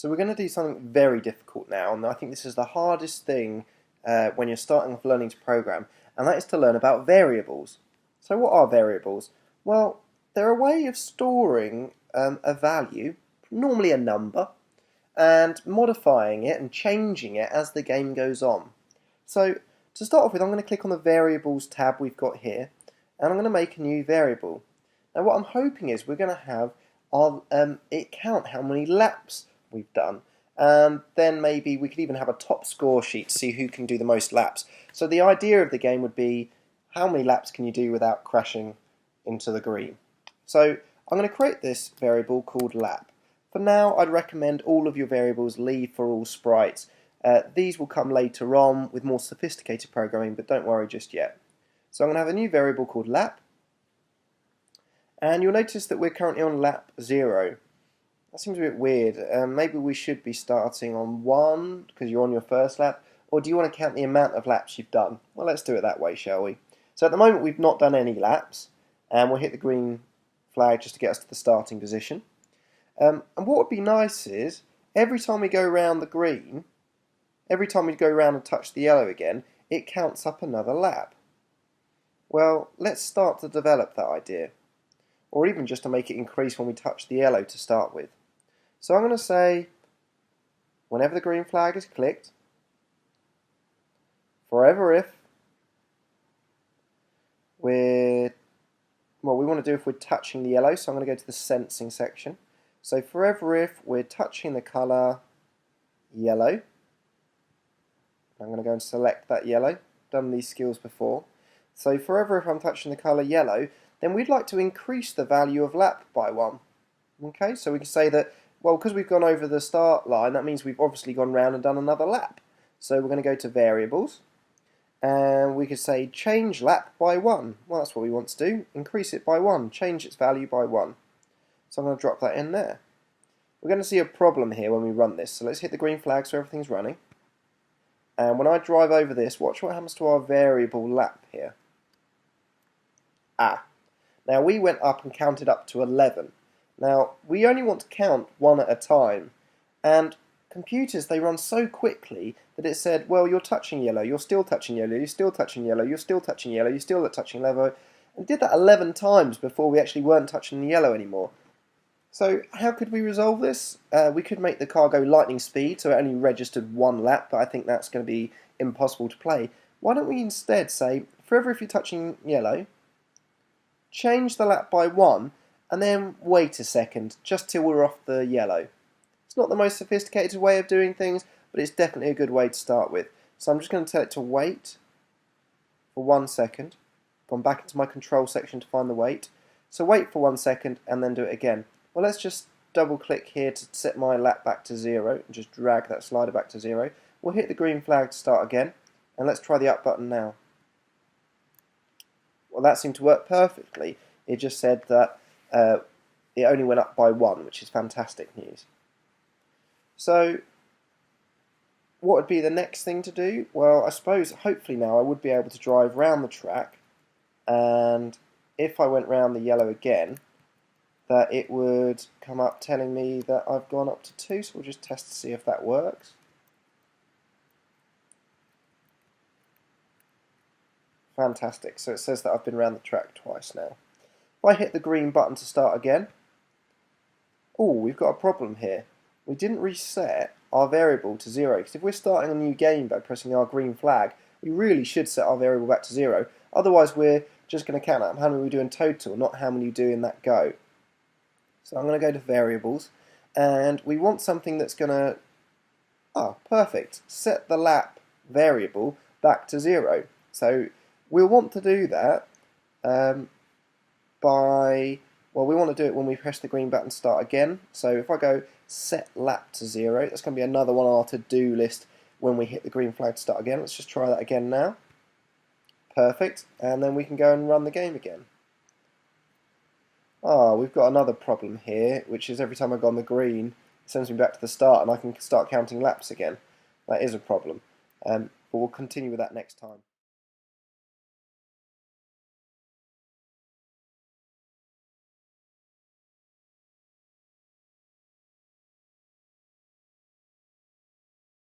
So we're going to do something very difficult now, and I think this is the hardest thing when you're starting off learning to program, and that is to learn about variables. So what are variables? Well, they're a way of storing a value, normally a number, and modifying it and changing it as the game goes on. So to start off with, I'm going to click on the variables tab we've got here, and I'm going to make a new variable. Now what I'm hoping is we're going to have it count how many laps we've done, and then maybe we could even have a top score sheet to see who can do the most laps. So the idea of the game would be how many laps can you do without crashing into the green. So I'm going to create this variable called lap. For now, I'd recommend all of your variables leave for all sprites. These will come later on with more sophisticated programming, but don't worry just yet. So I'm going to have a new variable called lap, and you'll notice that we're currently on lap 0. That seems a bit weird. Maybe we should be starting on 1 because you're on your first lap, or do you want to count the amount of laps you've done? Well, let's do it that way, shall we? So at the moment we've not done any laps, and we'll hit the green flag just to get us to the starting position. And what would be nice is every time we go around the green, every time we go around and touch the yellow again, it counts up another lap. Well, let's start to develop that idea, or even just to make it increase when we touch the yellow to start with. So I'm going to say, whenever the green flag is clicked, forever if we want to do if we're touching the yellow, so I'm going to go to the sensing section. So forever if we're touching the colour yellow, I'm going to go and select that yellow. Done these skills before. So forever if I'm touching the colour yellow, then we'd like to increase the value of lap by 1. Okay, so we can say that, well, because we've gone over the start line, that means we've obviously gone round and done another lap. So we're going to go to variables, and we could say change lap by 1. Well, that's what we want to do. Increase it by 1. Change its value by 1. So I'm going to drop that in there. We're going to see a problem here when we run this. So let's hit the green flag so everything's running. And when I drive over this, watch what happens to our variable lap here. Now we went up and counted up to 11. Now we only want to count 1 at a time, and computers, they run so quickly that it said, well, you're touching yellow, you're still touching yellow, you're still touching yellow, you're still touching yellow, you're still touching yellow, and did that 11 times before we actually weren't touching the yellow anymore. So how could we resolve this? We could make the car go lightning speed so it only registered 1 lap, but I think that's going to be impossible to play. Why don't we instead say, forever if you're touching yellow, change the lap by 1, and then wait a second, just till we're off the yellow. It's not the most sophisticated way of doing things, but it's definitely a good way to start with. So I'm just going to tell it to wait for 1 second. Gone back into my control section to find the wait. So wait for 1 second and then do it again. Well, let's just double click here to set my lap back to 0 and just drag that slider back to 0. We'll hit the green flag to start again, and let's try the up button now. Well, that seemed to work perfectly. It just said that it only went up by 1, which is fantastic news. So what would be the next thing to do? Well, I suppose hopefully now I would be able to drive round the track, and if I went round the yellow again, that it would come up telling me that I've gone up to 2, so we'll just test to see if that works. Fantastic, so it says that I've been around the track twice now. If I hit the green button to start again, we've got a problem here. We didn't reset our variable to 0, because if we're starting a new game by pressing our green flag, we really should set our variable back to 0. Otherwise we're just going to count out how many we do in total, not how many you do in that go. So I'm going to go to variables, and we want something that's going to, perfect, set the lap variable back to 0. So we'll want to do that we want to do it when we press the green button start again. So if I go set lap to 0, that's going to be another one on our to-do list when we hit the green flag to start again. Let's just try that again now. Perfect, and then we can go and run the game again. We've got another problem here, which is every time I go on the green, it sends me back to the start and I can start counting laps again. That is a problem, but we'll continue with that next time.